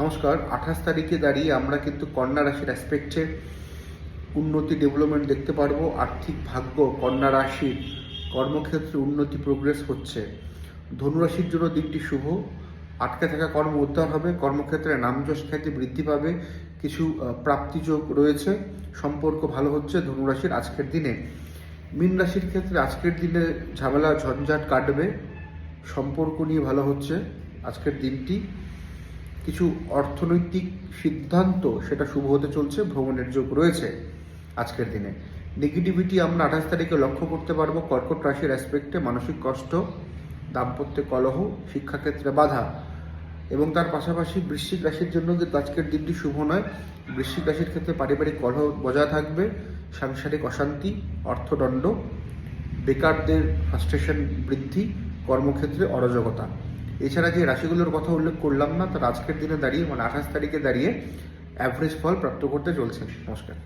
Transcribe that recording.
নমস্কার। 28 তারিখে দাঁড়িয়ে আমরা কিন্তু কন্যা রাশির অ্যাসপেক্টে উন্নতি ডেভেলপমেন্ট দেখতে পারবো। আর্থিক ভাগ্য কন্যা রাশির, কর্মক্ষেত্রে উন্নতি প্রোগ্রেস হচ্ছে। ধনুরাশির জন্য দিনটি শুভ। আটকে থাকা কর্ম উদ্ধার হবে, কর্মক্ষেত্রে নামযশ খ্যাতি বৃদ্ধি পাবে, কিছু প্রাপ্তিযোগ রয়েছে, সম্পর্ক ভালো হচ্ছে ধনুরাশির আজকের দিনে। মীন রাশির ক্ষেত্রে আজকের দিনে ঝামেলা ঝঞ্ঝাট কাটবে, সম্পর্ক নিয়ে ভালো হচ্ছে আজকের দিনটি। কিছু অর্থনৈতিক সিদ্ধান্ত সেটা শুভ হতে চলছে, ভ্রমণের যোগ রয়েছে আজকের দিনে। নেগেটিভিটি আমরা 28 তারিখে লক্ষ্য করতে পারবো কর্কট রাশির অ্যাসপেক্টে, মানসিক কষ্ট, দাম্পত্য কলহ, শিক্ষাক্ষেত্রে বাধা। এবং তার পাশাপাশি বৃশ্চিক রাশির জন্য কিন্তু আজকের দিনটি শুভ নয়। বৃশ্চিক রাশির ক্ষেত্রে পারিবারিক কলহ বজায় থাকবে, সাংসারিক অশান্তি, অর্থদণ্ড, বেকারদের ফ্রাস্ট্রেশন বৃদ্ধি, কর্মক্ষেত্রে অরাজকতা। এছাড়া যে রাশিগুলোর কথা উল্লেখ করলাম না, তার আজকের দিনে দাঁড়িয়ে 28 তারিখে দাঁড়িয়ে অ্যাভারেজ ফল প্রাপ্ত করতে চলছে। নমস্কার।